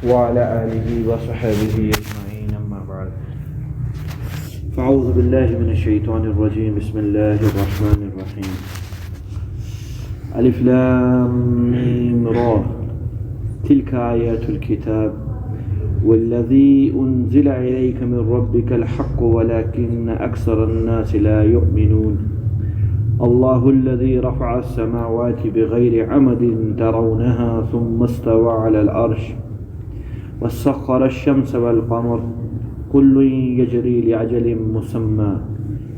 وعلى آله وصحبه أجمعين أما بعد فأعوذ بالله من الشيطان الرجيم بسم الله الرحمن الرحيم ألف لام ميم را تلك آيات الكتاب والذي أنزل إليك من ربك الحق ولكن أكثر الناس لا يؤمنون الله الذي رفع السماوات بغير عمد ترونها ثم استوى على العرش وسخر الشمس والقمر كل يجري لأجل مسمى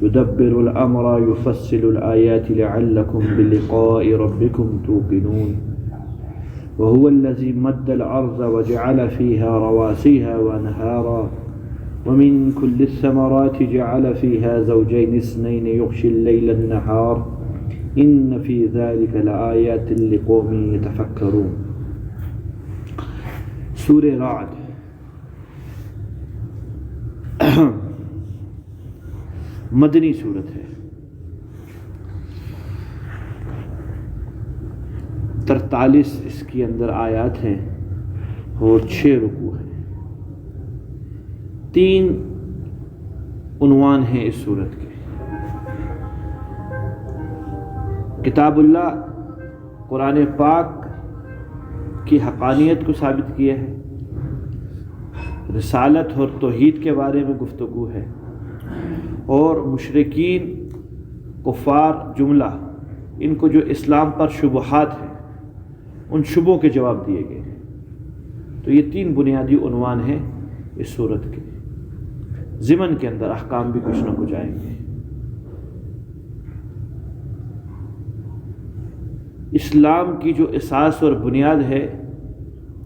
يدبر الأمر يفصل الآيات لعلكم بلقاء ربكم توقنون وهو الذي مد الأرض وجعل فيها رواسيها وأنهارا ومن كل الثمرات جعل فيها زوجين اثنين يغشي الليل النهار إن في ذلك لآيات لقوم يتفكرون سورہ رعد مدنی سورت ہے، 43 اس کے اندر آیات ہیں اور 6 رکوع ہیں۔ 3 عنوان ہیں اس سورت کے۔ کتاب اللہ قرآن پاک کی حقانیت کو ثابت کیا ہے، رسالت اور توحید کے بارے میں گفتگو ہے، اور مشرکین کفار جملہ ان کو جو اسلام پر شبہات ہیں ان شبہوں کے جواب دیے گئے ہیں۔ تو یہ 3 بنیادی عنوان ہیں اس سورت کے۔ ضمن کے اندر احکام بھی کچھ نہ کچھ آئیں گے۔ اسلام کی جو اساس اور بنیاد ہے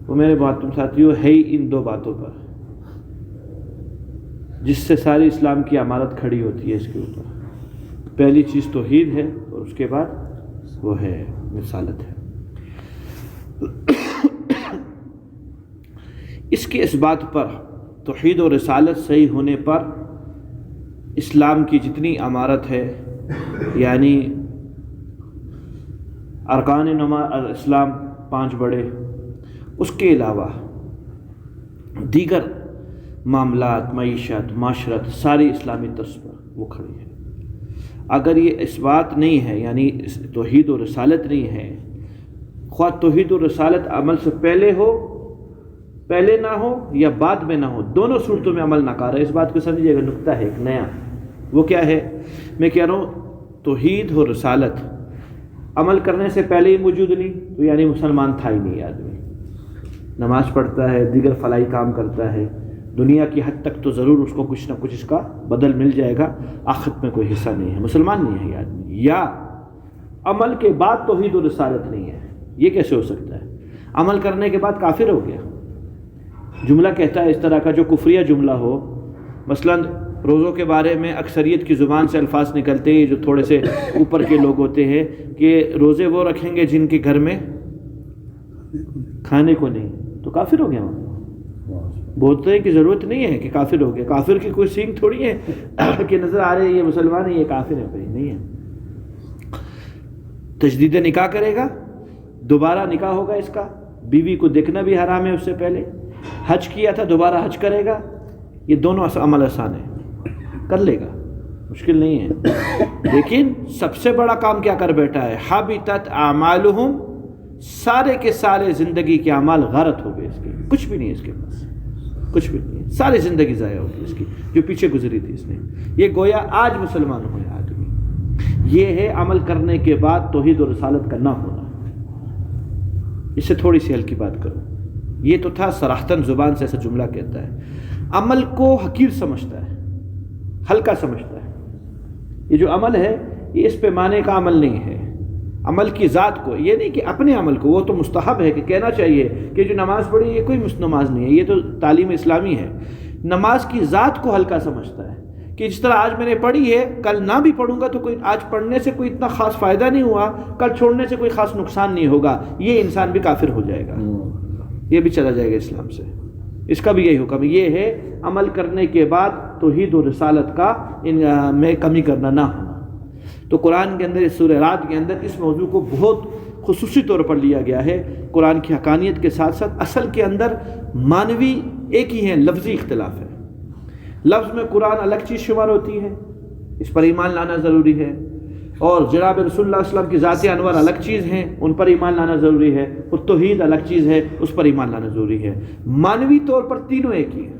وہ میرے محترم ساتھیوں ہے ہی ان 2 باتوں پر، جس سے ساری اسلام کی عمارت کھڑی ہوتی ہے۔ اس کے اوپر پہلی چیز توحید ہے اور اس کے بعد وہ ہے رسالت ہے۔ اس کے اس بات پر، توحید اور رسالت صحیح ہونے پر، اسلام کی جتنی عمارت ہے، یعنی ارکان اسلام 5 بڑے، اس کے علاوہ دیگر معاملات، معیشت، معاشرت، ساری اسلامی طرز پر وہ کھڑی ہے۔ اگر یہ اس بات نہیں ہے، یعنی توحید و رسالت نہیں ہے، خواہ توحید و رسالت عمل سے پہلے ہو، پہلے نہ ہو یا بعد میں نہ ہو، دونوں صورتوں میں عمل ناکار ہے۔ اس بات کو سمجھیے گا، نکتہ ہے ایک نیا۔ وہ کیا ہے؟ میں کہہ رہا ہوں توحید و رسالت عمل کرنے سے پہلے ہی موجود نہیں تو یعنی مسلمان تھا ہی نہیں آدمی۔ نماز پڑھتا ہے، دیگر فلاحی کام کرتا ہے، دنیا کی حد تک تو ضرور اس کو کچھ نہ کچھ اس کا بدل مل جائے گا، آخرت میں کوئی حصہ نہیں ہے، مسلمان نہیں ہے یہ آدمی۔ یا عمل کے بعد توحید و رسالت نہیں ہے، یہ کیسے ہو سکتا ہے؟ عمل کرنے کے بعد کافر ہو گیا۔ جملہ کہتا ہے اس طرح کا جو کفریہ جملہ ہو، مثلا روزوں کے بارے میں اکثریت کی زبان سے الفاظ نکلتے ہیں، جو تھوڑے سے اوپر کے لوگ ہوتے ہیں کہ روزے وہ رکھیں گے جن کے گھر میں کھانے کو نہیں، تو کافر ہو گیا۔ بولتے ہیں کہ ضرورت نہیں ہے کہ کافر ہو گیا، کافر کی کوئی سینگ تھوڑی ہے کہ نظر آ رہے ہیں یہ مسلمان ہے، یہ کافر ہے، بھائی نہیں ہے۔ تجدید نکاح کرے گا، دوبارہ نکاح ہوگا اس کا، بیوی کو دیکھنا بھی حرام ہے اس سے پہلے، حج کیا تھا دوبارہ حج کرے گا، یہ دونوں عمل آسان ہے، کر لے گا، مشکل نہیں ہے۔ لیکن سب سے بڑا کام کیا کر بیٹھا ہے؟ حبطت اعمالہم، سارے کے سارے زندگی کے اعمال غارت ہو گئے، اس کے کچھ بھی نہیں ہے، اس کے پاس کچھ بھی نہیں ہے، ساری زندگی ضائع ہوگی اس کی جو پیچھے گزری تھی اس نے۔ یہ گویا آج مسلمان ہوئے آدمی، یہ ہے عمل کرنے کے بعد توحید و رسالت کا نہ ہونا۔ اس سے تھوڑی سی ہلکی بات کروں، یہ تو تھا صراحتاً زبان سے ایسا جملہ کہتا ہے، عمل کو حقیر سمجھتا ہے، ہلکا سمجھتا ہے۔ یہ جو عمل ہے یہ اس پیمانے کا عمل نہیں ہے، عمل کی ذات کو، یہ نہیں کہ اپنے عمل کو، وہ تو مستحب ہے کہ کہنا چاہیے کہ جو نماز پڑھی یہ کوئی نماز نہیں ہے، یہ تو تعلیم اسلامی ہے۔ نماز کی ذات کو ہلکا سمجھتا ہے کہ جس طرح آج میں نے پڑھی ہے، کل نہ بھی پڑھوں گا تو کوئی آج پڑھنے سے کوئی اتنا خاص فائدہ نہیں ہوا، کل چھوڑنے سے کوئی خاص نقصان نہیں ہوگا، یہ انسان بھی کافر ہو جائے گا، یہ بھی چلا جائے گا اسلام سے۔ اس کا بھی یہی حکم یہ ہے، عمل کرنے کے بعد توحید و رسالت کا میں کمی کرنا نہ ہونا۔ تو قرآن کے اندر اس سورہ رعد کے اندر اس موضوع کو بہت خصوصی طور پر لیا گیا ہے قرآن کی حقانیت کے ساتھ ساتھ اصل کے اندر معنوی ایک ہی ہیں، لفظی اختلاف ہے۔ لفظ میں قرآن الگ چیز شمار ہوتی ہے، اس پر ایمان لانا ضروری ہے، اور جناب رسول اللہ صلی اللہ علیہ وسلم کی ذات انوار الگ چیز ہیں، ان پر ایمان لانا ضروری ہے، اور توحید الگ چیز ہے، اس پر ایمان لانا ضروری ہے۔ معنوی طور پر تینوں ایک ہی ہیں۔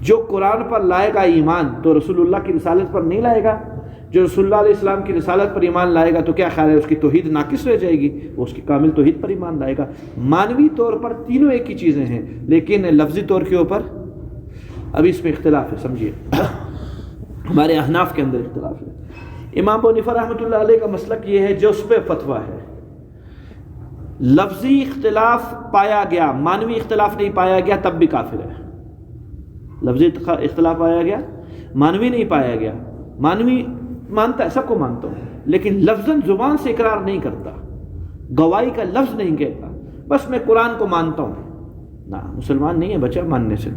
جو قرآن پر لائے گا ایمان تو رسول اللہ کی رسالت پر نہیں لائے گا، جو رسول اللہ علیہ السلام کی رسالت پر ایمان لائے گا تو کیا خیال ہے اس کی توحید ناقص رہ جائے گی؟ وہ اس کی کامل توحید پر ایمان لائے گا۔ معنوی طور پر تینوں ایک ہی چیزیں ہیں، لیکن لفظی طور کے اوپر ابھی اس میں اختلاف ہے۔ سمجھیے ہمارے احناف کے اندر اختلاف ہے۔ امام ابو حنیفہ رحمۃ اللہ علیہ کا مسلک یہ ہے جو اس پہ فتویٰ ہے، لفظی اختلاف پایا گیا، معنوی اختلاف نہیں پایا گیا تب بھی کافر ہے۔ لفظی اختلاف پایا گیا، معنوی نہیں پایا گیا، معنوی مانتا ہے، سب کو مانتا ہوں، لیکن لفظاً زبان سے اقرار نہیں کرتا، گواہی کا لفظ نہیں کہتا، بس میں قرآن کو مانتا ہوں، نہ مسلمان نہیں ہے بچہ ماننے سے۔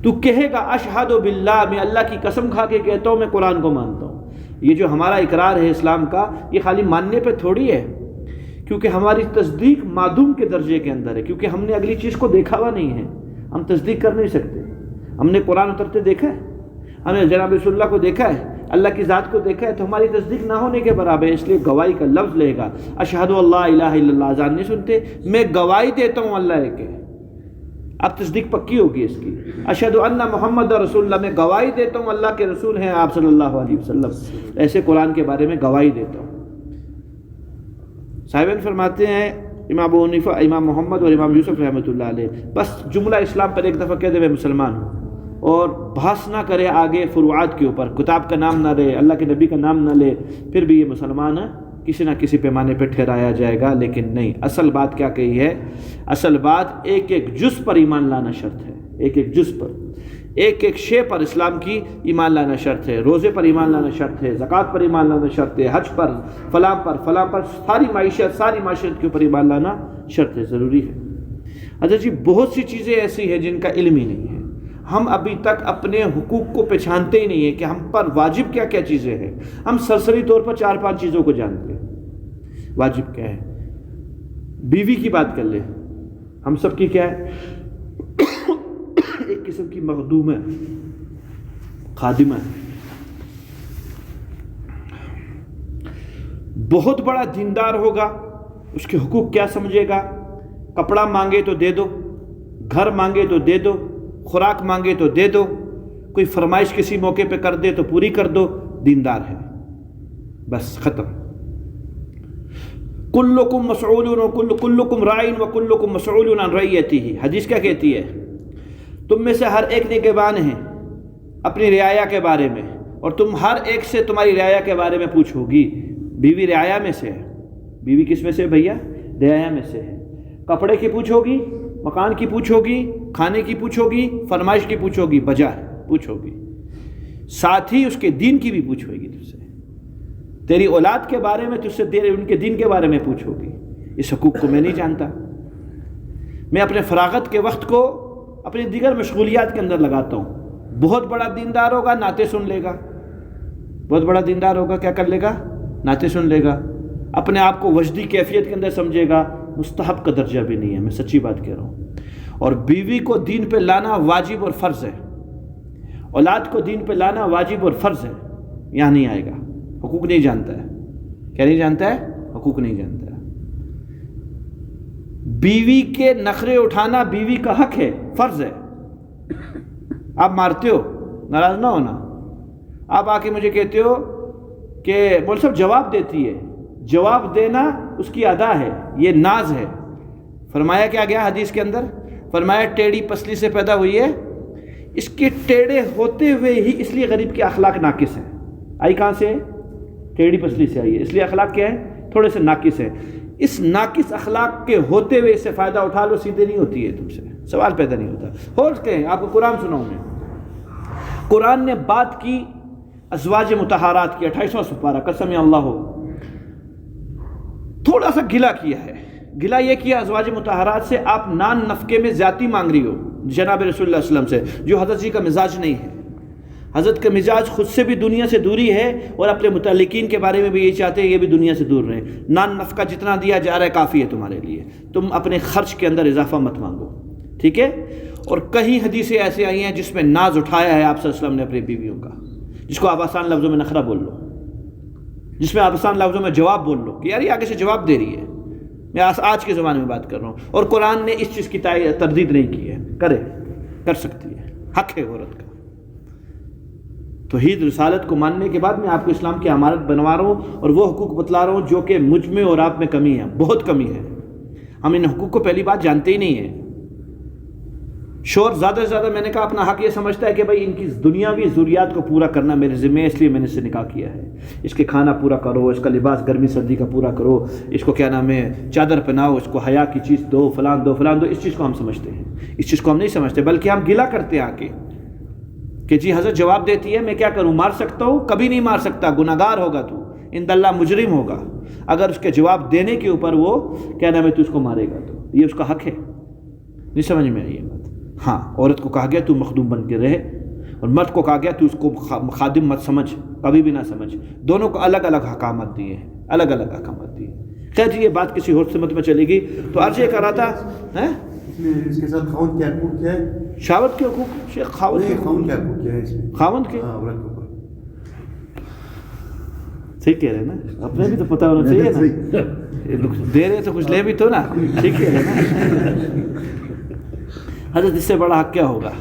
تو کہے گا اشہد باللہ، میں اللہ کی قسم کھا کے کہتا ہوں میں قرآن کو مانتا ہوں۔ یہ جو ہمارا اقرار ہے اسلام کا، یہ خالی ماننے پہ تھوڑی ہے، کیونکہ ہماری تصدیق معدوم کے درجے کے اندر ہے، کیونکہ ہم نے اگلی چیز کو دیکھا ہوا نہیں ہے، ہم تصدیق کر نہیں سکتے۔ ہم نے قرآن اترتے دیکھا ہے، ہم نے جناب رسول اللہ کو دیکھا ہے، اللہ کی ذات کو دیکھا ہے، تو ہماری تصدیق نہ ہونے کے برابر ہے۔ اس لیے گواہی کا لفظ لے گا، اشہد اللہ الہ الا اللہ، اذان نہیں سنتے، میں گواہی دیتا ہوں اللہ ایک ہے، اب تصدیق پکی ہوگی اس کی۔ اشہد ان محمد رسول اللہ، میں گواہی دیتا ہوں اللہ کے رسول ہیں آپ صلی اللہ علیہ وسلم، ایسے قرآن کے بارے میں گواہی دیتا ہوں۔ صاحبین فرماتے ہیں امام ابو حنیفہ، امام محمد اور امام یوسف رحمۃ اللہ علیہ، بس جملہ اسلام پر ایک دفعہ کہہ دے میں مسلمان ہوں، اور بحث نہ کرے آگے فروعات کے اوپر، کتاب کا نام نہ لے، اللہ کے نبی کا نام نہ لے، پھر بھی یہ مسلمان ہے، کسی نہ کسی پیمانے پہ ٹھہرایا جائے گا۔ لیکن نہیں، اصل بات کیا کہی ہے؟ اصل بات ایک ایک جز پر ایمان لانا شرط ہے، ایک ایک جز پر، ایک ایک شے پر اسلام کی ایمان لانا شرط ہے۔ روزے پر ایمان لانا شرط ہے، زکوٰۃ پر ایمان لانا شرط ہے، حج پر، فلاں پر، ساری معیشت، ساری معاشرت کے اوپر ایمان لانا شرط ہے، ضروری ہے۔ اچھا جی، بہت سی چیزیں ایسی ہیں جن کا علم ہی نہیں ہے، ہم ابھی تک اپنے حقوق کو پہچانتے ہی نہیں ہیں کہ ہم پر واجب کیا کیا چیزیں ہیں۔ ہم سرسری طور پر 4-5 چیزوں کو جانتے ہیں۔ واجب کیا ہے؟ بیوی کی بات کر لیں، ہم سب کی کیا ہے؟ ایک قسم کی مخدوم ہے، خادمہ ہے۔ بہت بڑا دیندار ہوگا، اس کے حقوق کیا سمجھے گا؟ کپڑا مانگے تو دے دو، گھر مانگے تو دے دو، خوراک مانگے تو دے دو، کوئی فرمائش کسی موقع پہ کر دے تو پوری کر دو، دیندار ہے، بس ختم۔ کلکم مسئول کلکم رائن وکلکم مسئول عن رعیتہ، حدیث کیا کہتی ہے؟ تم میں سے ہر ایک نگہبان ہیں اپنی رعایا کے بارے میں، اور تم ہر ایک سے تمہاری رعایا کے بارے میں پوچھو گی۔ بیوی رعایا میں سے ہے، بیوی کس میں سے بھیا؟ رعایا میں سے ہے۔ کپڑے کی پوچھو گی، مکان کی پوچھو گی، کھانے کی پوچھو گی، فرمائش کی پوچھو گی، بجائے پوچھو گی، ساتھ ہی اس کے دین کی بھی پوچھو گی، تجھ سے تیری اولاد کے بارے میں، تجھ سے ان کے دین کے بارے میں پوچھو گی۔ اس حقوق کو میں نہیں جانتا، میں اپنے فراغت کے وقت کو اپنی دیگر مشغولیات کے اندر لگاتا ہوں۔ بہت بڑا دیندار ہوگا، نعتیں سن لے گا، بہت بڑا دیندار ہوگا، کیا کر لے گا؟ نعتیں سن لے گا، اپنے آپ کو وجدی کیفیت کے اندر سمجھے گا، مستحب کا درجہ بھی نہیں ہے، میں سچی بات کہہ رہا ہوں۔ اور بیوی کو دین پہ لانا واجب اور فرض ہے، اولاد کو دین پہ لانا واجب اور فرض ہے، یہاں نہیں آئے گا۔ حقوق نہیں جانتا ہے، کیا نہیں جانتا ہے؟ حقوق نہیں جانتا ہے۔ بیوی کے نخرے اٹھانا بیوی کا حق ہے، فرض ہے۔ آپ مارتے ہو، ناراض نہ ہونا، آپ آ کے مجھے کہتے ہو کہ مول صاحب جواب دیتی ہے، جواب دینا اس کی ادا ہے، یہ ناز ہے۔ فرمایا کیا گیا حدیث کے اندر؟ فرمایا ٹیڑھی پسلی سے پیدا ہوئی ہے، اس کے ٹیڑھے ہوتے ہوئے ہی اس لیے غریب کے اخلاق ناقص ہیں۔ آئی کہاں سے؟ ٹیڑھی پسلی سے آئی ہے، اس لیے اخلاق کیا ہے؟ تھوڑے سے ناقص ہے۔ اس ناقص اخلاق کے ہوتے ہوئے اس سے فائدہ اٹھا لو، سیدھے نہیں ہوتی ہے، تم سے سوال پیدا نہیں ہوتا۔ اور کہیں آپ کو قرآن سناؤں میں، قرآن نے بات کی ازواج مطہرات کی، 28واں سپارہ، قسم اللہ ہو، تھوڑا سا گلہ کیا ہے۔ گلہ یہ کیا ازواج مطہرات سے، آپ نان نفقے میں زیادتی مانگ رہی ہو جناب رسول اللہ صلی اللہ علیہ وسلم سے، جو حضرت جی کا مزاج نہیں ہے۔ حضرت کا مزاج خود سے بھی دنیا سے دوری ہے اور اپنے متعلقین کے بارے میں بھی یہی چاہتے ہیں یہ بھی دنیا سے دور رہیں. نان نفقہ جتنا دیا جا رہا ہے کافی ہے تمہارے لیے, تم اپنے خرچ کے اندر اضافہ مت مانگو, ٹھیک ہے. اور کئی حدیثیں ایسے آئی ہیں جس میں ناز اٹھایا ہے آپ صلی اللہ علیہ وسلم نے اپنی بیویوں کا, جس کو آپ آسان لفظوں میں نخرہ بول لو, جس میں آپ آسان لفظوں میں جواب بول لو کہ یار یہ آگے سے جواب دے رہی ہے. میں آج کے زمانے میں بات کر رہا ہوں, اور قرآن نے اس چیز کی تردید نہیں کی ہے, کر سکتی ہے, حق ہے عورت کا. توحید رسالت کو ماننے کے بعد میں آپ کو اسلام کی امارت بنوا رہا ہوں اور وہ حقوق بتلا رہا ہوں جو کہ مجھ میں اور آپ میں کمی ہے, بہت کمی ہے. ہم ان حقوق کو پہلی بات جانتے ہی نہیں ہیں. شور زیادہ سے زیادہ میں نے کہا اپنا حق یہ سمجھتا ہے کہ بھائی ان کی دنیاوی ضروریات کو پورا کرنا میرے ذمہ ہے, اس لیے میں نے اس سے نکاح کیا ہے. اس کے کھانا پورا کرو, اس کا لباس گرمی سردی کا پورا کرو, اس کو کیا نام ہے چادر پہناؤ, اس کو حیا کی چیز دو, فلان دو. اس چیز کو ہم سمجھتے ہیں, اس چیز کو ہم نہیں سمجھتے, بلکہ ہم گلہ کرتے ہیں آ کے کہ جی حضرت جواب دیتی ہے میں کیا کروں, مار سکتا ہوں؟ کبھی نہیں مار سکتا, گناہگار ہوگا تو, عند اللہ مجرم ہوگا. اگر اس کے جواب دینے کے اوپر وہ کیا نام ہے تو اس کو مارے گا تو یہ اس کا حق ہے. نہیں سمجھ میں آئی یہ بات؟ ہاں, عورت کو کہا گیا تو مخدوم بن کے رہے, اور مرد کو کہا گیا تو اس کو خادم مت سمجھ, کبھی بھی نہ سمجھ. دونوں کو الگ الگ حکامت دیے ہیں, الگ الگ حکامت دیے. خیر جی یہ بات کسی اور سمت میں چلے گی. تو عرض یہ کر رہا تھا اس کے ساتھ خاوند کیا حقوق کیا ہے؟ شاوت کے حقوق شیخ, خاوند کیا حقوق کیا ہے اس میں؟ خاوند کے عورت کے اوپر صحیح کہہ رہے ہیں نا, اپنے بھی تو پتہ ہونا چاہیے نا, دے رہے تو کچھ لے بھی تو نا, ٹھیک کہہ رہے نا. حضرت اس سے بڑا حق کیا ہوگا؟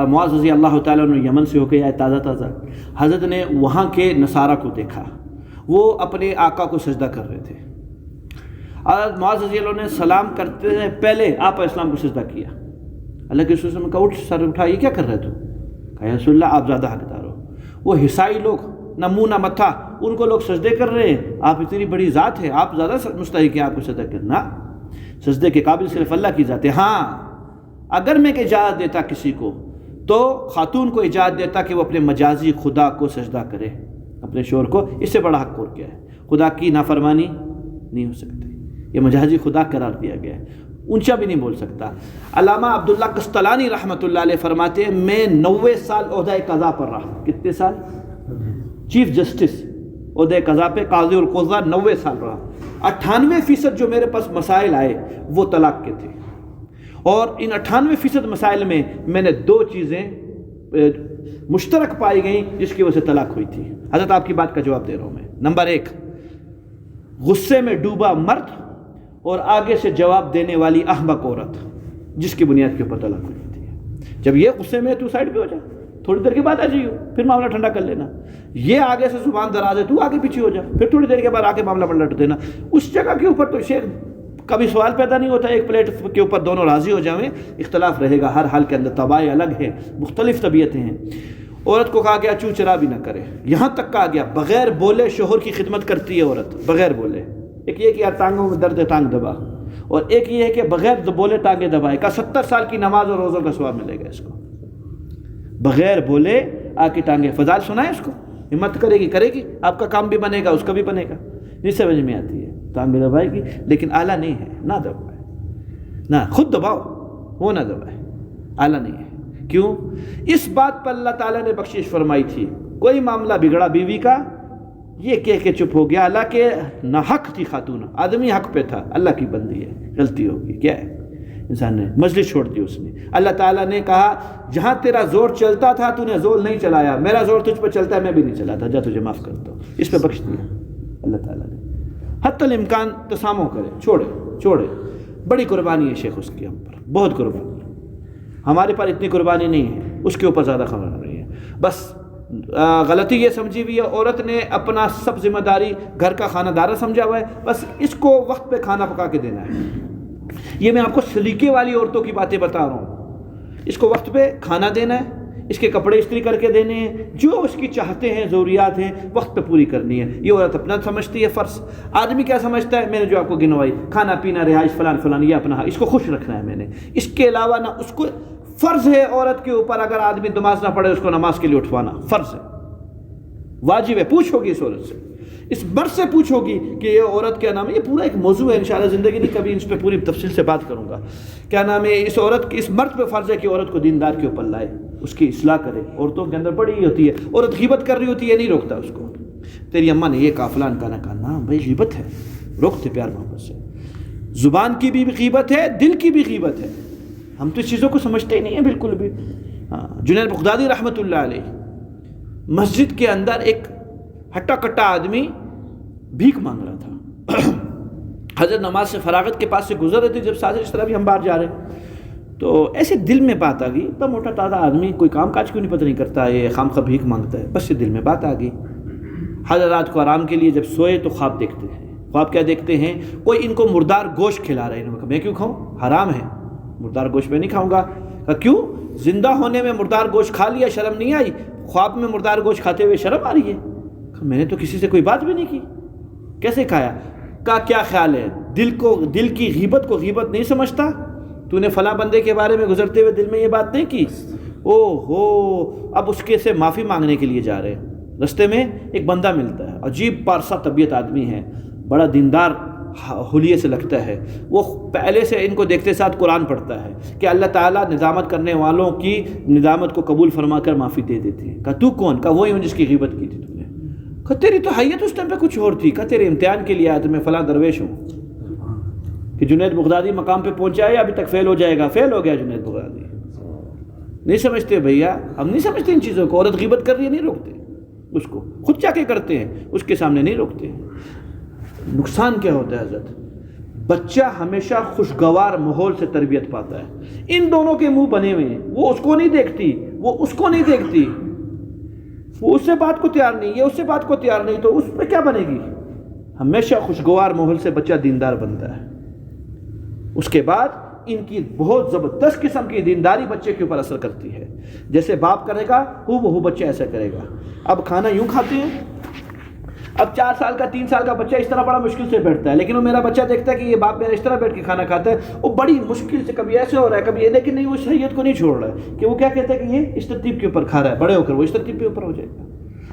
معاذ رضی اللہ تعالیٰ عنہ یمن سے ہو کے آئے تازہ, حضرت نے وہاں کے نصارہ کو دیکھا, وہ اپنے آقا کو سجدہ کر رہے تھے. حضرت معاذ رضی اللہ نے سلام کرتے ہیں پہلے آپ اسلام کو سجدہ کیا. اللہ کے رسول نے کہا اٹھ سر اٹھا, یہ کیا کر رہے تو؟ کہا رسول اللہ آپ زیادہ حقدار ہو. وہ حسائی لوگ نہ منہ نہ متھا, ان کو لوگ سجدے کر رہے ہیں, آپ اتنی بڑی ذات ہے, آپ زیادہ مستحق ہیں آپ کو سجدہ کرنا. سجدے کے قابل صرف اللہ کی ذات ہے. ہاں اگر میں اجازت دیتا کسی کو تو خاتون کو اجازت دیتا کہ وہ اپنے مجازی خدا کو سجدہ کرے, اپنے شوہر کو. اس سے بڑا حق اور کیا ہے؟ خدا کی نافرمانی نہیں ہو سکتی, یہ مجازی خدا قرار دیا گیا ہے, اونچا بھی نہیں بول سکتا. علامہ عبداللہ قسطلانی رحمۃ اللہ علیہ فرماتے ہیں میں 90 سال عہدہ قضا پر رہا. کتنے سال؟ چیف جسٹس عہدہ قضا پہ, قاضی القضاء 90 سال رہا. 98% جو میرے پاس مسائل آئے وہ طلاق کے تھے, اور ان 98% مسائل میں نے 2 چیزیں مشترک پائی گئیں جس کی وجہ سے طلاق ہوئی تھی. حضرت آپ کی بات کا جواب دے رہا ہوں میں. نمبر 1, غصے میں ڈوبا مرد اور آگے سے جواب دینے والی احمق عورت, جس کی بنیاد کے اوپر طلاق ہوئی تھی. جب یہ غصے میں تو سائڈ پہ ہو جا, تھوڑی دیر کے بعد آ جائیو, پھر معاملہ ٹھنڈا کر لینا. یہ آگے سے زبان دراز ہے, تو آگے پیچھے ہو جا, پھر تھوڑی دیر کے بعد آ کے معاملہ پلٹ دینا. اس جگہ کے اوپر تو شیخ کبھی سوال پیدا نہیں ہوتا, ایک پلیٹ کے اوپر دونوں راضی ہو جاویں. اختلاف رہے گا ہر حال کے اندر, طبائع الگ ہیں, مختلف طبیعتیں ہیں. عورت کو کہا گیا چوں چرا بھی نہ کرے, یہاں تک کہا گیا بغیر بولے شوہر کی خدمت کرتی ہے عورت, بغیر بولے. ایک یہ کہ یار ٹانگوں میں درد ہے ٹانگ دبا, اور ایک یہ ہے کہ بغیر بولے ٹانگیں دبائے. کا 70 سال کی نماز اور روزوں کا ثواب ملے گا اس کو. بغیر بولے آ کے ٹانگیں, فضائل سنائے اس کو, ہمت کرے گی, آپ کا کام بھی بنے گا, اس کا بھی بنے گا. نہیں سمجھ میں آتی ہے, ٹانگیں دبائے گی, لیکن اعلیٰ نہیں ہے, نہ دبائے, نہ خود دباؤ, وہ نہ دبائے, اعلیٰ نہیں ہے. کیوں؟ اس بات پر اللہ تعالیٰ نے بخشش فرمائی تھی. کوئی معاملہ بگڑا بیوی کا, یہ کہہ کے چپ ہو گیا, حالانکہ نہ حق تھی خاتون, آدمی حق پہ تھا, اللہ کی بندی ہے, غلطی ہوگی, کیا ہے, انسان نے مجلس چھوڑ دی اس نے. اللہ تعالیٰ نے کہا جہاں تیرا زور چلتا تھا تو نے زور نہیں چلایا, میرا زور تجھ پہ چلتا ہے, میں بھی نہیں چلاتا, جا تجھے معاف کرتا ہوں. اس پہ بخش دیا اللہ تعالیٰ نے. حتی الامکان تسامح کرے, چھوڑے. بڑی قربانی ہے شیخ اس کی ہم پر, بہت قربانی. ہمارے پر اتنی قربانی نہیں ہے, اس کے اوپر زیادہ خبر نہیں ہے. بس غلطی یہ سمجھی ہوئی ہے, عورت نے اپنا سب ذمہ داری گھر کا خانہ دارہ سمجھا ہوا ہے, بس اس کو وقت پہ کھانا پکا کے دینا ہے. یہ میں آپ کو سلیقے والی عورتوں کی باتیں بتا رہا ہوں. اس کو وقت پہ کھانا دینا ہے, اس کے کپڑے استری کر کے دینے ہیں, جو اس کی چاہتے ہیں, ضروریات ہیں, وقت پہ پوری کرنی ہے. یہ عورت اپنا سمجھتی ہے فرض. آدمی کیا سمجھتا ہے, میں نے جو آپ کو گنوائی, کھانا پینا رہائش فلان, یہ اپنا, اس کو خوش رکھنا ہے میں نے. اس کے علاوہ نہ اس کو فرض ہے عورت کے اوپر, اگر آدمی نماز نہ پڑھے اس کو نماز کے لیے اٹھوانا فرض ہے, واجب ہے. پوچھو گی اس عورت سے, اس مرد سے پوچھو گی کہ یہ عورت کیا نام ہے. یہ پورا ایک موضوع ہے, انشاءاللہ زندگی نہیں کبھی اس پہ پوری تفصیل سے بات کروں گا. کیا نام ہے, اس عورت, اس مرد پہ فرض ہے کہ عورت کو دیندار کے اوپر لائے. اس کی اصلاح کرے. عورتوں کے اندر بڑی ہوتی ہے، عورت غیبت کر رہی ہوتی ہے، نہیں روکتا اس کو. تیری اماں نے یہ کہا فلان کا نہ کہا، نا بھائی غیبت ہے، روکتے پیار محبت سے. زبان کی بھی غیبت ہے، دل کی بھی غیبت ہے. ہم تو اس چیزوں کو سمجھتے ہی نہیں ہیں بالکل بھی. جنید بغدادی رحمۃ اللہ علیہ مسجد کے اندر ایک ہٹا کٹا آدمی بھیک مانگ رہا تھا. حضرت نماز سے فراغت کے پاس سے گزر رہے تھے، جب ساتھ اس طرح بھی ہم باہر جا رہے ہیں تو ایسے دل میں بات آ گئی. اتنا موٹا تازہ آدمی کوئی کام کاج کیوں نہیں پتہ نہیں کرتا، یہ خام خواہ بھیک مانگتا ہے. بس یہ دل میں بات آ گئی. حضرت رات کو آرام کے لیے جب سوئے تو خواب دیکھتے ہیں. خواب کیا دیکھتے ہیں؟ کوئی ان کو مردار گوشت کھلا رہا ہے. انہوں نے کہا میں کیوں کھاؤں، حرام ہے، مردار گوشت میں نہیں کھاؤں گا. کہا کیوں؟ زندہ ہونے میں مردار گوشت کھا لیا، شرم نہیں آئی، خواب میں مردار گوشت کھاتے ہوئے شرم آ رہی ہے. میں نے تو کسی سے کوئی بات بھی نہیں کی، کیسے کھایا؟ کا کیا خیال ہے؟ دل کی غیبت کو غیبت نہیں سمجھتا؟ تو نے فلاں بندے کے بارے میں گزرتے ہوئے دل میں یہ بات نہیں کی؟ او ہو، اب اس کے سے معافی مانگنے کے لیے جا رہے ہیں. رستے میں ایک بندہ ملتا ہے، عجیب پارسا طبیعت آدمی ہے، بڑا دیندار حلیے سے لگتا ہے. وہ پہلے سے ان کو دیکھتے ساتھ قرآن پڑھتا ہے کہ اللہ تعالیٰ ندامت کرنے والوں کی ندامت کو قبول فرما کر معافی دے دیتے ہیں. کہا تو کون؟ کہا وہی ہوں جس کی غیبت کی تھی تو نے. کہا تیری تو حیت اس ٹائم پہ کچھ اور تھی. کہا تیرے امتحان کے لیے آیا تو میں فلاں درویش ہوں. کہ جنید بغدادی مقام پہ پہنچا ہے، ابھی تک فیل ہو جائے گا. فیل ہو گیا جنید بغدادی. نہیں سمجھتے بھیا، ہم نہیں سمجھتے ان چیزوں کو. عورت غیبت کر رہی ہے نہیں روکتے اس کو، خود جا کے کرتے ہیں، اس کے سامنے نہیں روکتے. نقصان کیا ہوتا ہے حضرت؟ بچہ ہمیشہ خوشگوار ماحول سے تربیت پاتا ہے. ان دونوں کے منہ بنے ہوئے ہیں، وہ اس کو نہیں دیکھتی، وہ اس کو نہیں دیکھتی، وہ اس سے بات کو تیار نہیں، یہ اس سے بات کو تیار نہیں، تو اس پہ کیا بنے گی؟ ہمیشہ خوشگوار ماحول سے بچہ دیندار بنتا ہے. اس کے بعد ان کی بہت زبردست قسم کی دینداری بچے کے اوپر اثر کرتی ہے. جیسے باپ کرے گا وہ بچہ ایسا کرے گا. اب کھانا یوں کھاتے ہیں، اب 4 سال کا 3 سال کا بچہ اس طرح بڑا مشکل سے بیٹھتا ہے، لیکن وہ میرا بچہ دیکھتا ہے کہ یہ باپ میرا اس طرح بیٹھ کے کھانا کھاتا ہے، وہ بڑی مشکل سے کبھی ایسے ہو رہا ہے کبھی یہ، لیکن نہیں، وہ شریعت کو نہیں چھوڑ رہا ہے کہ وہ کیا کہتا ہے کہ یہ اس ترتیب کے اوپر کھا رہا ہے، بڑے ہو کر وہ اس ترتیب کے اوپر ہو جائے گا.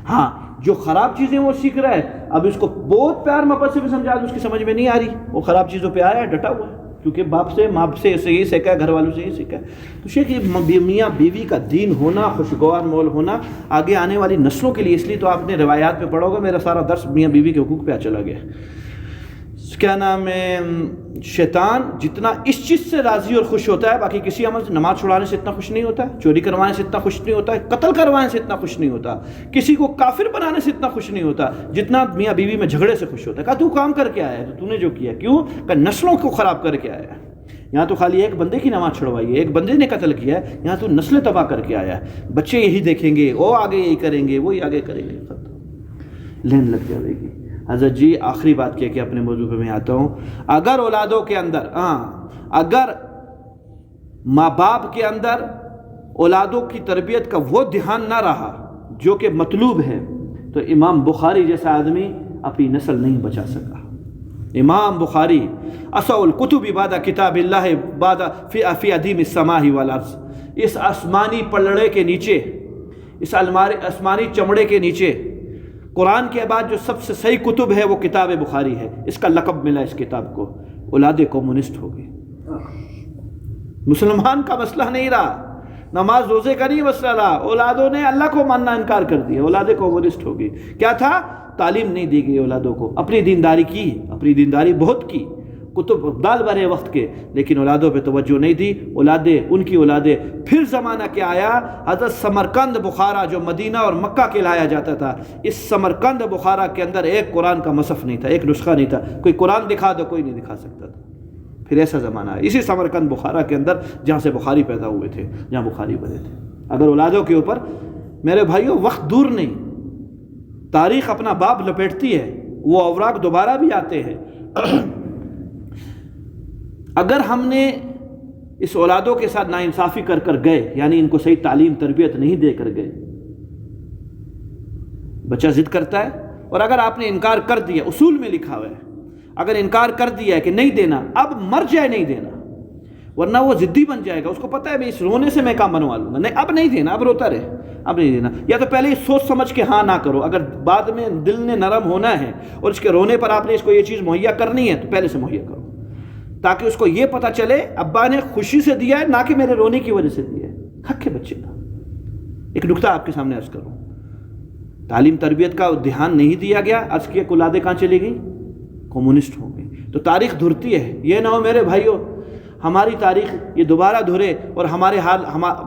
ہاں جو خراب چیزیں وہ سیکھ رہا ہے، اب اس کو بہت پیار محبت سے بھی سمجھا دو، اس کی سمجھ میں نہیں آ رہی، وہ خراب چیزوں پہ آیا ہے، ڈٹا ہوا ہے، کیونکہ باپ سے ماں سے یہی سیکھا ہے، گھر والوں سے یہی سیکھا ہے. تو شیخ یہ میاں بیوی کا دین ہونا، خوشگوار ماحول ہونا آگے آنے والی نسلوں کے لیے، اس لیے تو آپ نے روایات میں پڑھو گے. میرا سارا درس میاں بیوی کے حقوق پہ چلا گیا. کیا نام ہے، شیطان جتنا اس چیز سے راضی اور خوش ہوتا ہے، باقی کسی عمل سے، نماز چھڑانے سے اتنا خوش نہیں ہوتا ہے، چوری کروانے سے اتنا خوش نہیں ہوتا ہے، قتل کروانے سے اتنا خوش نہیں ہوتا، کسی کو کافر بنانے سے اتنا خوش نہیں ہوتا جتنا میاں بیوی میں جھگڑے سے خوش ہوتا ہے. کہا تو کام کر کے آیا ہے، تو نے جو کیا، کیوں؟ کہ نسلوں کو خراب کر کے آیا ہے. یہاں تو خالی ایک بندے کی نماز چھڑوائی ہے، ایک بندے نے قتل کیا ہے، یہاں تو نسلیں تباہ کر کے آیا ہے. بچے یہی دیکھیں گے، وہ آگے یہی کریں گے، وہی آگے کریں گے، ختم، لین لگ جائے گی. حضرت جی آخری بات کیا کہ اپنے موضوع پہ میں آتا ہوں. اگر اولادوں کے اندر اگر ماں باپ کے اندر اولادوں کی تربیت کا وہ دھیان نہ رہا جو کہ مطلوب ہے، تو امام بخاری جیسا آدمی اپنی نسل نہیں بچا سکا. امام بخاری اسع الکتب بعد کتاب اللہ بعد فی ادیم السماء والارض، اس آسمانی پلڑے کے نیچے، اس آسمانی چمڑے کے نیچے قرآن کے بعد جو سب سے صحیح کتب ہے وہ کتاب بخاری ہے. اس کا لقب ملا اس کتاب کو. اولاد کمیونسٹ ہو گئی. مسلمان کا مسئلہ نہیں رہا، نماز روزے کا نہیں مسئلہ رہا، اولادوں نے اللہ کو ماننا انکار کر دیا، اولاد کمیونسٹ ہو گئی. کیا تھا؟ تعلیم نہیں دی گئی اولادوں کو. اپنی دینداری کی، اپنی دینداری بہت کی، کتب ڈال بھرے وقت کے، لیکن اولادوں پہ توجہ نہیں دی. اولادیں، ان کی اولادیں. پھر زمانہ کیا آیا؟ حضرت سمرقند بخارا جو مدینہ اور مکہ کے لایا جاتا تھا، اس سمرقند بخارا کے اندر ایک قرآن کا مصحف نہیں تھا، ایک نسخہ نہیں تھا. کوئی قرآن دکھا دو، کوئی نہیں دکھا سکتا تھا. پھر ایسا زمانہ ہے اسی سمرقند بخارا کے اندر جہاں سے بخاری پیدا ہوئے تھے، جہاں بخاری بنے تھے. اگر اولادوں کے اوپر، میرے بھائیوں، وقت دور نہیں، تاریخ اپنا باب لپیٹتی ہے، وہ اوراق دوبارہ بھی آتے ہیں. اگر ہم نے اس اولادوں کے ساتھ ناانصافی کر کر گئے، یعنی ان کو صحیح تعلیم تربیت نہیں دے کر گئے، بچہ ضد کرتا ہے، اور اگر آپ نے انکار کر دیا، اصول میں لکھا ہوا ہے، اگر انکار کر دیا ہے کہ نہیں دینا، اب مر جائے نہیں دینا، ورنہ وہ ضدی بن جائے گا. اس کو پتہ ہے اس رونے سے میں کام بنوا لوں گا، نہیں اب نہیں دینا، اب روتا رہے، اب نہیں دینا. یا تو پہلے سوچ سمجھ کے ہاں نہ کرو. اگر بعد میں دل نے نرم ہونا ہے اور اس کے رونے پر آپ نے اس کو یہ چیز مہیا کرنی ہے تو پہلے سے مہیا کرو، تاکہ اس کو یہ پتہ چلے ابا نے خوشی سے دیا ہے، نہ کہ میرے رونے کی وجہ سے دیا ہے. حق ہے بچے کا. ایک نکتہ آپ کے سامنے عرض کروں، تعلیم تربیت کا دھیان نہیں دیا گیا، عرض کیا اولادیں کہاں چلی گئی؟ کمیونسٹ ہو گئی۔ تو تاریخ دھرتی ہے، یہ نہ ہو میرے بھائیوں ہماری تاریخ یہ دوبارہ دھرے اور ہمارے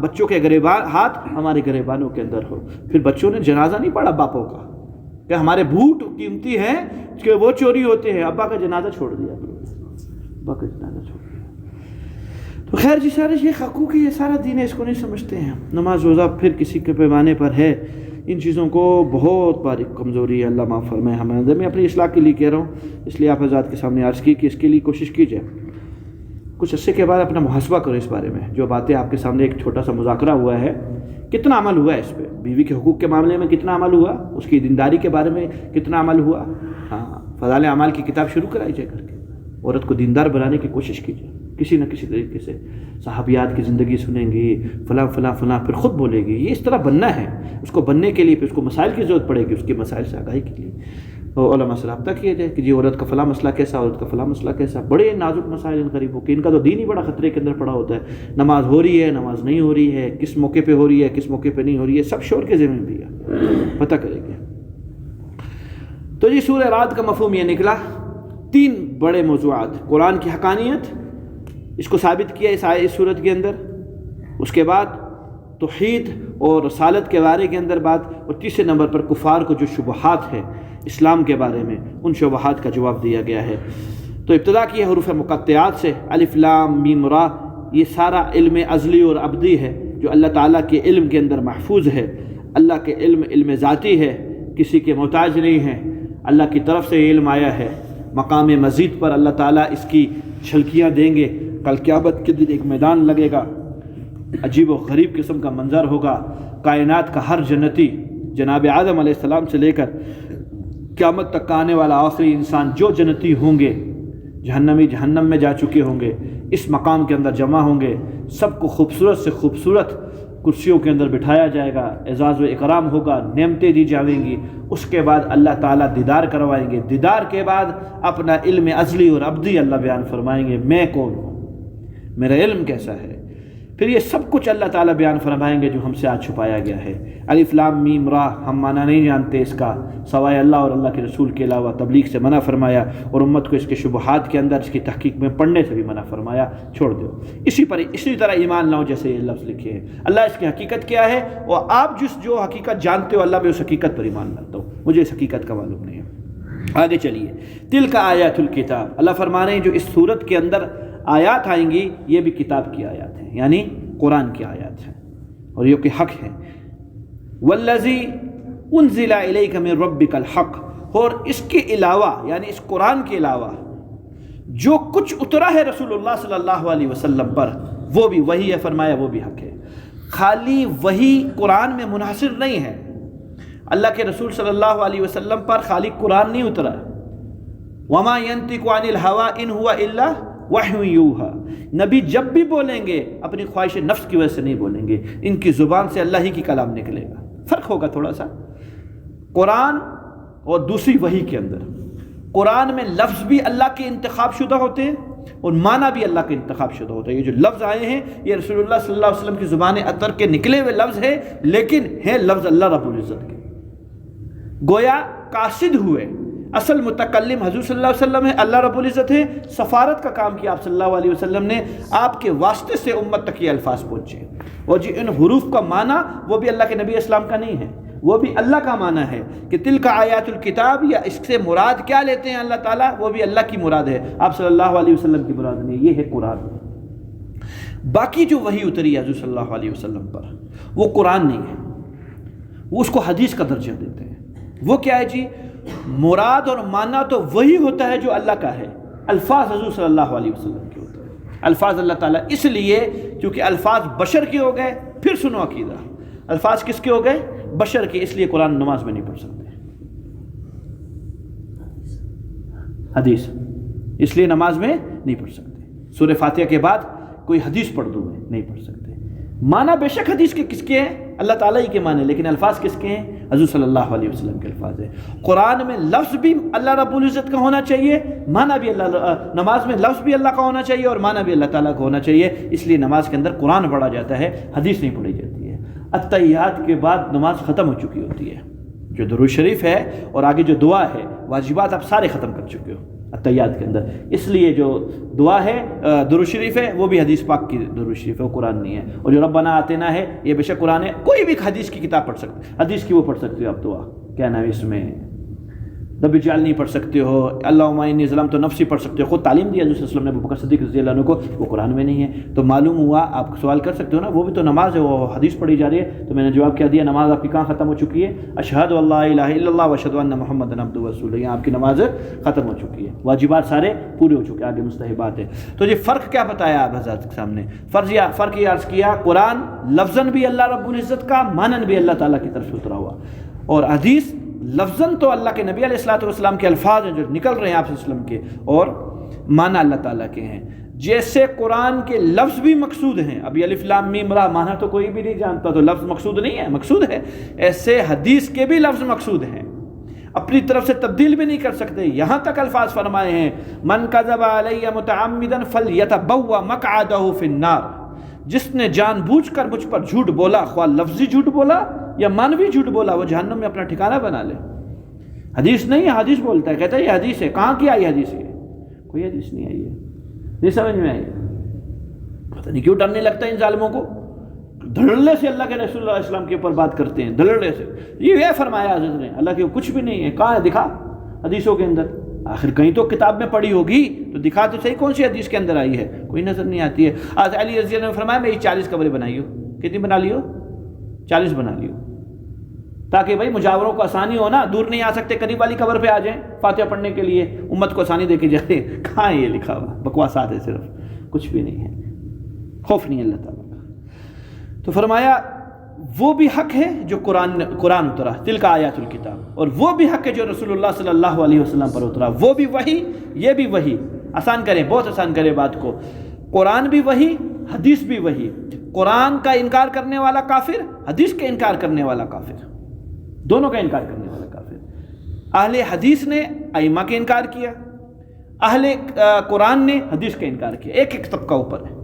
بچوں کے ہاتھ ہمارے گریبانوں کے اندر ہو۔ پھر بچوں نے جنازہ نہیں پڑھا باپوں کا کہ ہمارے بوٹ قیمتی ہیں کہ وہ چوری ہوتے ہیں، ابا کا جنازہ چھوڑ دیا، ابا کا جنازہ چھوڑ دیا۔ تو خیر جی سارے یہ حقوق یہ سارا دین ہے، اس کو نہیں سمجھتے ہیں۔ نماز روزہ پھر کسی کے پیمانے پر ہے، ان چیزوں کو بہت باریک کمزوری ہے، اللہ معاف فرمائے ہمیں۔ میں اپنی اصلاح کے لیے کہہ رہا ہوں، اس لیے آپ حضرات کے سامنے عرض کی کہ اس کے لیے کوشش کی جائے، کچھ عرصے کے بعد اپنا محاسبہ کرو اس بارے میں، جو باتیں آپ کے سامنے ایک چھوٹا سا مذاکرہ ہوا ہے، کتنا عمل ہوا ہے اس پہ، بیوی کے حقوق کے معاملے میں کتنا عمل ہوا، اس کی دینداری کے بارے میں کتنا عمل ہوا۔ ہاں، فضائل اعمال کی کتاب شروع کرائی جائے کر کے، عورت کو دیندار بنانے کی کوشش کیجیے کسی نہ کسی طریقے سے۔ صحابیات کی زندگی سنیں گی، فلاں فلاں فلاں، پھر خود بولے گی، یہ اس طرح بننا ہے۔ اس کو بننے کے لیے پھر اس کو مسائل کی ضرورت پڑے گی، اس کے مسائل سے آگاہی کے لیے علماء سے رابطہ کیا جائے کہ جی عورت کا فلاں مسئلہ کیسا، عورت کا فلاں مسئلہ کیسا، بڑے نازک مسائل ان غریبوں کے، ان کا تو دین ہی بڑا خطرے کے اندر پڑا ہوتا ہے۔ نماز ہو رہی ہے، نماز نہیں ہو رہی ہے، کس موقع پہ ہو رہی ہے، کس موقع پہ نہیں ہو رہی ہے، سب شور کے ذمہ بھی ہے، پتہ کریں گے۔ تو جی سورہ رعد کا مفہوم یہ نکلا، 3 بڑے موضوعات، قرآن کی حقانیت، اس کو ثابت کیا اس صورت کے اندر، اس کے بعد توحید اور رسالت کے بارے کے اندر بات، اور تیسرے نمبر پر کفار کو جو شبہات ہے اسلام کے بارے میں، ان شبہات کا جواب دیا گیا ہے۔ تو ابتدا کی ہے حروف مقطعات سے، الف لام میم را، یہ سارا علم ازلی اور ابدی ہے جو اللہ تعالیٰ کے علم کے اندر محفوظ ہے۔ اللہ کے علم ذاتی ہے، کسی کے محتاج نہیں ہے، اللہ کی طرف سے یہ علم آیا ہے۔ مقام مزید پر اللہ تعالیٰ اس کی جھلکیاں دیں گے، کل قیامت کے دن ایک میدان لگے گا، عجیب و غریب قسم کا منظر ہوگا، کائنات کا ہر جنتی جناب آدم علیہ السلام سے لے کر قیامت تک آنے والا آخری انسان، جو جنتی ہوں گے، جہنمی جہنم میں جا چکے ہوں گے، اس مقام کے اندر جمع ہوں گے، سب کو خوبصورت سے خوبصورت کرسیوں کے اندر بٹھایا جائے گا، اعزاز و اکرام ہوگا، نعمتیں دی جائیں گی۔ اس کے بعد اللہ تعالیٰ دیدار کروائیں گے، دیدار کے بعد اپنا علم ازلی اور ابدی اللہ بیان فرمائیں گے، میں کون ہوں، میرا علم کیسا ہے۔ پھر یہ سب کچھ اللہ تعالیٰ بیان فرمائیں گے جو ہم سے آج چھپایا گیا ہے۔ الف لام میم را، ہم معنی نہیں جانتے اس کا سوائے اللہ اور اللہ کے رسول کے علاوہ، تبلیغ سے منع فرمایا، اور امت کو اس کے شبہات کے اندر اس کی تحقیق میں پڑھنے سے بھی منع فرمایا، چھوڑ دو۔ اسی طرح ایمان لاؤ جیسے یہ لفظ لکھے ہیں، اللہ اس کی حقیقت کیا ہے، اور آپ جو حقیقت جانتے ہو اللہ میں اس حقیقت پر ایمان لاتا ہوں، مجھے اس حقیقت کا معلوم نہیں ہے۔ آگے چلیے، تلک آیات الکتاب، اللہ فرما رہے ہیں جو اس صورت کے اندر آیات آئیں گی یہ بھی کتاب کی آیات ہیں، یعنی قرآن کی آیات ہیں، اور یہ کہ حق ہے۔ والذی انزل الیک من ربک الحق، اور اس کے علاوہ یعنی اس قرآن کے علاوہ جو کچھ اترا ہے رسول اللہ صلی اللہ علیہ وسلم پر وہ بھی وہی ہے، فرمایا وہ بھی حق ہے۔ خالی وہی قرآن میں منحصر نہیں ہے، اللہ کے رسول صلی اللہ علیہ وسلم پر خالی قرآن نہیں اترا، وما ينطق عن الهوى ان هو الا وحی یوحی، نبی جب بھی بولیں گے اپنی خواہش نفس کی وجہ سے نہیں بولیں گے، ان کی زبان سے اللہ ہی کی کلام نکلے گا۔ فرق ہوگا تھوڑا سا قرآن اور دوسری وحی کے اندر۔ قرآن میں لفظ بھی اللہ کے انتخاب شدہ ہوتے ہیں اور معنی بھی اللہ کے انتخاب شدہ ہوتا ہے۔ یہ جو لفظ آئے ہیں یہ رسول اللہ صلی اللہ علیہ وسلم کی زبان اطہر کے نکلے ہوئے لفظ ہیں، لیکن ہیں لفظ اللہ رب العزت کے، گویا قاصد ہوئے، اصل متکلم حضور صلی اللہ علیہ وسلم ہے، اللہ رب العزت ہے، سفارت کا کام کیا آپ صلی اللہ علیہ وسلم نے، آپ کے واسطے سے امت تک یہ الفاظ پہنچے۔ اور جی ان حروف کا معنی وہ بھی اللہ کے نبی اسلام کا نہیں ہے، وہ بھی اللہ کا معنی ہے کہ تلک آیات الکتاب، یا اس سے مراد کیا لیتے ہیں اللہ تعالیٰ، وہ بھی اللہ کی مراد ہے، آپ صلی اللہ علیہ وسلم کی مراد نہیں، یہ ہے قرآن۔ باقی جو وحی اتری ہے حضور صلی اللہ علیہ وسلم پر وہ قرآن نہیں ہے، وہ اس کو حدیث کا درجہ دیتے ہیں۔ وہ کیا ہے جی، مراد اور معنی تو وہی ہوتا ہے جو اللہ کا ہے، الفاظ حضور صلی اللہ علیہ وسلم کے ہوتے ہیں۔ الفاظ اللہ تعالیٰ اس لیے کیونکہ الفاظ بشر کے ہو گئے، پھر سنو عقیدہ، الفاظ کس کے ہو گئے، بشر کے، اس لیے قرآن نماز میں نہیں پڑھ سکتے، حدیث اس لیے نماز میں نہیں پڑھ سکتے، سورہ فاتحہ کے بعد کوئی حدیث پڑھ دوں میں نہیں پڑھ سکتے۔ معنی بے شک حدیث کے کس کے ہیں، اللہ تعالیٰ ہی کے معنی، لیکن الفاظ کس کے ہیں، حضور صلی اللہ علیہ وسلم کے الفاظ ہیں۔ قرآن میں لفظ بھی اللہ رب العزت کا ہونا چاہیے، معنی بھی نماز میں لفظ بھی اللہ کا ہونا چاہیے اور معنی بھی اللہ تعالیٰ کا ہونا چاہیے، اس لیے نماز کے اندر قرآن پڑھا جاتا ہے، حدیث نہیں پڑھی جاتی ہے۔ التحیات کے بعد نماز ختم ہو چکی ہوتی ہے. جو درود شریف ہے اور آگے جو دعا ہے واجبات آپ سارے ختم کر چکے ہو التحیات کے اندر. اس لیے جو دعا ہے درود شریف ہے وہ بھی حدیث پاک کی درود شریف ہے، وہ قرآن نہیں ہے. اور جو ربنا آتنا ہے یہ بے شک قرآن ہے. کوئی بھی حدیث کی کتاب پڑھ سکتے، حدیث کی وہ پڑھ سکتے ہو آپ دعا، کیا نام ہے اس میں، رب اجعلنی پڑھ سکتے ہو، اللہم انی ظلمت نفسی پڑھ سکتے ہو. خود تعلیم دیا حضور صلی اللہ علیہ وسلم نے ابو بکر صدیق رضی اللہ عنہ کو، وہ قرآن میں نہیں ہے. تو معلوم ہوا، آپ سوال کر سکتے ہو نا، وہ بھی تو نماز ہے، وہ حدیث پڑھی جا رہی ہے. تو میں نے جواب کیا دیا، نماز آپ کی کہاں ختم ہو چکی ہے؟ اشہد ان لا الہ الا اللہ واشہد ان محمدا عبدہ ورسولہ، یہاں آپ کی نماز ختم ہو چکی ہے. واجبات سارے پورے ہو چکے، آگے مستحبات ہے. تو یہ فرق کیا بتایا آپ حضرات کے سامنے؟ فرق یہ عرض کیا، قرآن لفظاً بھی اللہ رب العزت کا، مانن بھی اللہ تعالیٰ کی طرف سے اترا ہوا، اور حدیث لفظاً تو اللہ کے نبی علیہ الصلوۃ والسلام کے الفاظ ہیں جو نکل رہے ہیں آپ صلی اللہ علیہ وسلم کے، اور معنی اللہ تعالیٰ کے ہیں. جیسے قرآن کے لفظ بھی مقصود ہیں، ابھی الف لام میم را معنی تو کوئی بھی نہیں جانتا، تو لفظ مقصود نہیں ہے، مقصود ہے. ایسے حدیث کے بھی لفظ مقصود ہیں، اپنی طرف سے تبدیل بھی نہیں کر سکتے. یہاں تک الفاظ فرمائے ہیں، من کذب علی متعمدا فلیتبوأ مقعدہ فی النار، جس نے جان بوجھ کر مجھ پر جھوٹ بولا، خواہ لفظی جھوٹ بولا یا مانوی جھوٹ بولا، وہ جہنم میں اپنا ٹھکانہ بنا لے. حدیث نہیں ہے، حدیث بولتا ہے، کہتا ہے یہ حدیث ہے. کہاں کی آئی حدیث ہے؟ کوئی حدیث نہیں آئی ہے. نہیں سمجھ میں آئی؟ پتہ نہیں کیوں ڈرنے لگتا ہے ان ظالموں کو. دھڑلے سے اللہ کے رسول اللہ علیہ وسلم کے اوپر بات کرتے ہیں، دھڑلے سے. یہ فرمایا حضرت نے، اللہ کے کچھ بھی نہیں ہے. کہاں ہے؟ دکھا حدیثوں کے اندر. آخر کہیں تو کتاب میں پڑھی ہوگی تو دکھا تو صحیح کون سی حدیث کے اندر آئی ہے. کوئی نظر نہیں آتی ہے. آج علی رضی اللہ عنہ نے فرمایا میں یہ 40 قبریں بنائی ہو. کتنی بنا لی ہو؟ 40 بنا لی ہو، تاکہ بھائی مجاوروں کو آسانی ہو نا، دور نہیں آ سکتے، قریب والی قبر پہ آ جائیں فاتحہ پڑھنے کے لیے، امت کو آسانی دے کے جائے. کہاں یہ لکھا ہوا؟ بکواسات ہے صرف، کچھ بھی نہیں ہے. خوف نہیں اللہ تعالیٰ کا. تو فرمایا وہ بھی حق ہے جو قرآن اترا، تلک آیات الکتاب، اور وہ بھی حق ہے جو رسول اللہ صلی اللہ علیہ وسلم پر اترا. وہ بھی وحی، یہ بھی وحی. آسان کریں، بہت آسان کریں بات کو. قرآن بھی وحی، حدیث بھی وحی. قرآن کا انکار کرنے والا کافر، حدیث کا انکار کرنے والا کافر، دونوں کا انکار کرنے والا کافر. اہل حدیث نے ائمہ کا انکار کیا، اہل قرآن نے حدیث کا انکار کیا. ایک ایک طبقہ اوپر ہے.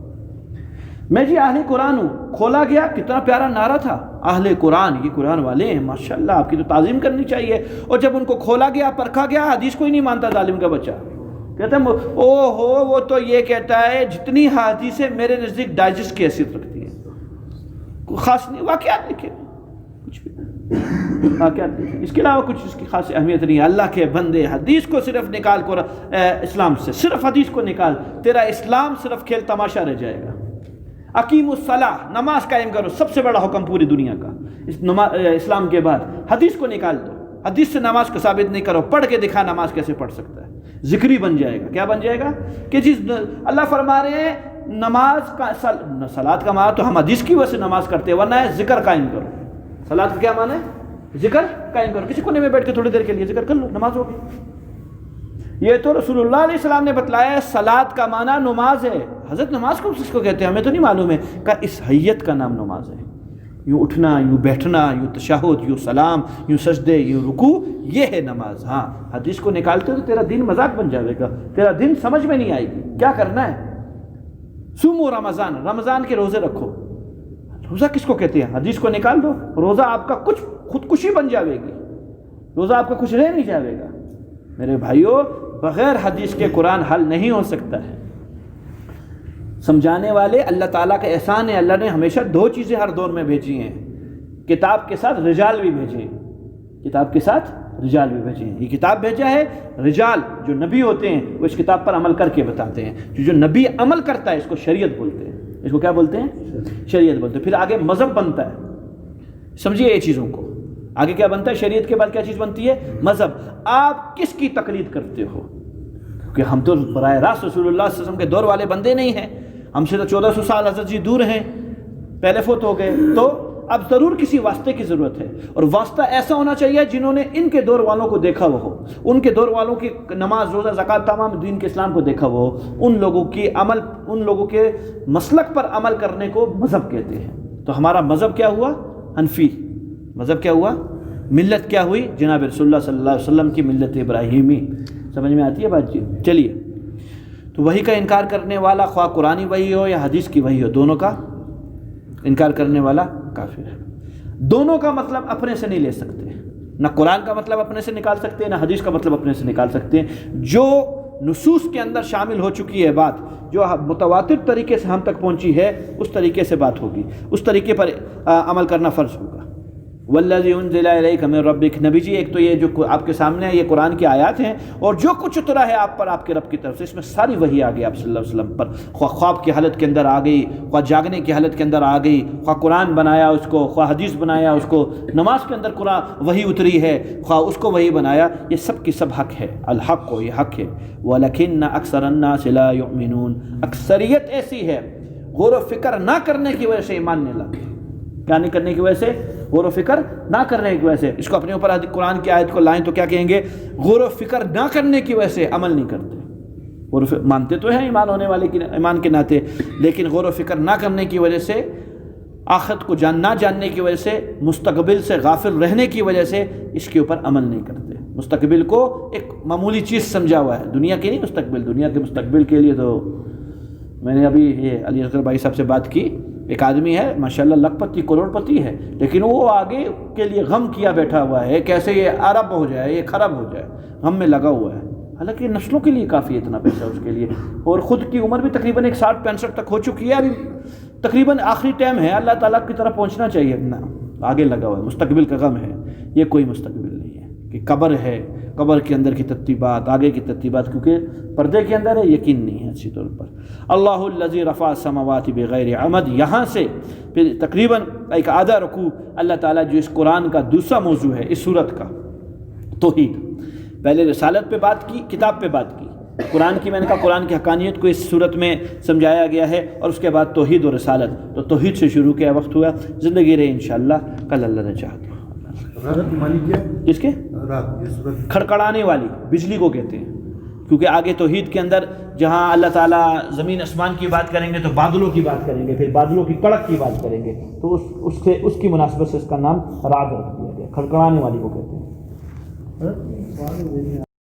میں جی اہل قرآن ہوں، کھولا گیا، کتنا پیارا نعرہ تھا، اہل قرآن، یہ قرآن والے ہیں، ماشاءاللہ آپ کی تو تعظیم کرنی چاہیے. اور جب ان کو کھولا گیا، پرکھا گیا، حدیث کوئی نہیں مانتا ظالم کا بچہ. کہتا ہے او ہو وہ تو یہ کہتا ہے جتنی حدیثیں میرے نزدیک ڈائجسٹ کی حیثیت رکھتی ہیں، کوئی خاص نہیں، واقعات لکھے کچھ بھی واقعات لکھے، اس کے علاوہ کچھ اس کی خاص اہمیت نہیں ہے. اللہ کے بندے حدیث کو صرف نکال کر اسلام سے، صرف حدیث کو نکال، تیرا اسلام صرف کھیل تماشا رہ جائے گا. اقیم الصلاۃ، نماز قائم کرو، سب سے بڑا حکم پوری دنیا کا اسلام کے بعد. حدیث کو نکال دو، حدیث سے نماز کو ثابت نہیں کرو، پڑھ کے دکھا نماز کیسے پڑھ سکتا ہے. ذکری بن جائے گا. کیا بن جائے گا؟ کہ جس اللہ فرما رہے ہیں نماز کا صلاۃ کا معنی تو ہم حدیث کی وجہ سے نماز کرتے ہیں، ورنہ ہے ذکر قائم کرو. صلاۃ کا کیا معنی ہے؟ ذکر قائم کرو. کسی کونے میں بیٹھ کے تھوڑی دیر کے لیے ذکر کر لو، نماز ہوگی. یہ تو رسول اللہ علیہ السلام نے بتلایا ہے. صلاۃ کا معنی نماز ہے. حضرت نماز کو کس کو کہتے ہیں ہمیں تو نہیں معلوم ہے. کہ اس حیت کا نام نماز ہے. یوں اٹھنا، یوں بیٹھنا، یوں تشہد، یوں سلام، یوں سجدے، یوں رکوع، یہ ہے نماز. ہاں حدیث کو نکالتے ہو تو تیرا دین مذاق بن جائے گا، تیرا دین سمجھ میں نہیں آئے گی. کیا کرنا ہے؟ صوموا رمضان، رمضان کے روزے رکھو. روزہ کس کو کہتے ہیں؟ حدیث کو نکال دو، روزہ آپ کا کچھ خودکشی بن جائے گی، روزہ آپ کا کچھ رہ نہیں جائے گا. میرے بھائیو، بغیر حدیث کے قرآن حل نہیں ہو سکتا ہے. سمجھانے والے اللہ تعالیٰ کا احسان ہے. اللہ نے ہمیشہ 2 چیزیں ہر دور میں بھیجی ہیں، کتاب کے ساتھ رجال بھی بھیجے ہیں. کتاب کے ساتھ رجال بھی بھیجے ہیں. یہ کتاب بھیجا ہے، رجال جو نبی ہوتے ہیں وہ اس کتاب پر عمل کر کے بتاتے ہیں. جو نبی عمل کرتا ہے اس کو شریعت بولتے ہیں. اس کو کیا بولتے ہیں؟ شریعت بولتے ہیں. پھر آگے مذہب بنتا ہے. سمجھیے یہ چیزوں کو. آگے کیا بنتا ہے؟ شریعت کے بعد کیا چیز بنتی ہے؟ مذہب. آپ کس کی تقلید کرتے ہو؟ کیونکہ ہم تو براہ راست رسول اللہ صلی اللہ علیہ وسلم کے دور والے بندے نہیں ہیں. ہم سے تو 1400 سال حضرت جی دور ہیں، پہلے فوت ہو گئے. تو اب ضرور کسی واسطے کی ضرورت ہے، اور واسطہ ایسا ہونا چاہیے جنہوں نے ان کے دور والوں کو دیکھا وہ ہو، ان کے دور والوں کی نماز، روزہ، زکوٰۃ، تمام دین کے اسلام کو دیکھا وہ ہو. ان لوگوں کے مسلک پر عمل کرنے کو مذہب کہتے ہیں. تو ہمارا مذہب کیا ہوا؟ حنفی. مذہب کیا ہوا؟ ملت کیا ہوئی؟ جناب رسول اللہ صلی اللہ علیہ وسلم کی ملت ابراہیمی. سمجھ میں آتی ہے بات جی؟ چلیے، تو وحی کا انکار کرنے والا خواہ قرآنی وحی ہو یا حدیث کی وحی ہو، دونوں کا انکار کرنے والا کافر ہے۔ دونوں کا مطلب اپنے سے نہیں لے سکتے، نہ قرآن کا مطلب اپنے سے نکال سکتے ہیں، نہ حدیث کا مطلب اپنے سے نکال سکتے ہیں۔ جو نصوص کے اندر شامل ہو چکی ہے بات، جو متواتر طریقے سے ہم تک پہنچی ہے، اس طریقے سے بات ہوگی، اس طریقے پر عمل کرنا فرض ہوگا۔ والذی انزل الیک من ربک، نبی جی ایک تو یہ جو آپ کے سامنے ہے یہ قرآن کی آیات ہیں، اور جو کچھ اترا ہے آپ پر آپ کے رب کی طرف سے، اس میں ساری وحی آ گئی آپ صلی اللہ علیہ وسلم پر، خواہ خواب کی حالت کے اندر آ گئی، خواہ جاگنے کی حالت کے اندر آ گئی، خواہ قرآن بنایا اس کو، خواہ حدیث بنایا اس کو، نماز کے اندر قرآن وحی اتری ہے، خواہ اس کو وحی بنایا، یہ سب کی سب حق ہے، الحق کو یہ حق ہے۔ وَلَكِنَّ أَكْثَرَ النَّاسِ لَا يُؤْمِنُونَ، اکثریت ایسی ہے غور و فکر نہ کرنے کی وجہ سے ایمان نہیں لاتے۔ کیا نہیں کرنے کی وجہ سے؟ غور و فکر نہ کرنے کی وجہ سے۔ اس کو اپنے اوپر قرآن کی آیت کو لائیں تو کیا کہیں گے؟ غور و فکر نہ کرنے کی وجہ سے عمل نہیں کرتے۔ غور و فکر مانتے تو ہیں ایمان ہونے والے کی ایمان کے ناطے، لیکن غور و فکر نہ کرنے کی وجہ سے، آخرت کو نہ جاننے کی وجہ سے، مستقبل سے غافل رہنے کی وجہ سے اس کے اوپر عمل نہیں کرتے۔ مستقبل کو ایک معمولی چیز سمجھا ہوا ہے، دنیا کی نہیں مستقبل۔ دنیا کے مستقبل کے لیے تو میں نے ابھی یہ علی اصغر بھائی صاحب سے بات کی، ایک آدمی ہے ماشاءاللہ لاکھ پتی کروڑ پتی ہے، لیکن وہ آگے کے لیے غم کیا بیٹھا ہوا ہے، کیسے یہ عرب ہو جائے، یہ خراب ہو جائے، غم میں لگا ہوا ہے۔ حالانکہ نسلوں کے لیے کافی ہے اتنا پیسہ اس کے لیے، اور خود کی عمر بھی تقریباً 60-65 تک ہو چکی ہے، ابھی تقریباً آخری ٹائم ہے، اللہ تعالیٰ کی طرف پہنچنا چاہیے، اپنا آگے لگا ہوا ہے، مستقبل کا غم ہے۔ یہ کوئی مستقبل نہیں ہے کہ قبر ہے، قبر کے اندر کی ترتیبات، آگے کی ترتیبات، کیونکہ پردے کے اندر ہے، یقین نہیں ہے اچھی طور پر۔ اللہ الذی رفع السماوات بغیر عمد، یہاں سے پھر تقریباً ایک آدھا رکوع اللہ تعالیٰ جو اس قرآن کا دوسرا موضوع ہے اس صورت کا، توحید۔ پہلے رسالت پہ بات کی، کتاب پہ بات کی، قرآن کی، میں نے کہا قرآن کی حقانیت کو اس صورت میں سمجھایا گیا ہے، اور اس کے بعد توحید و رسالت، تو توحید سے شروع کیا، وقت ہوا، زندگی رہے انشاءاللہ، کل اللہ نے چاہا تو۔ رات کی مانی کیا؟ کس کے؟ رات یہ صورت کھڑکڑانے والی، بجلی کو کہتے ہیں، کیونکہ آگے توحید کے اندر جہاں اللہ تعالیٰ زمین اسمان کی بات کریں گے تو بادلوں کی بات کریں گے، پھر بادلوں کی کڑک کی بات کریں گے، تو اس کی مناسبت سے اس کا نام رعد رکھ دیا گیا، کھڑکڑانے والی کو کہتے ہیں۔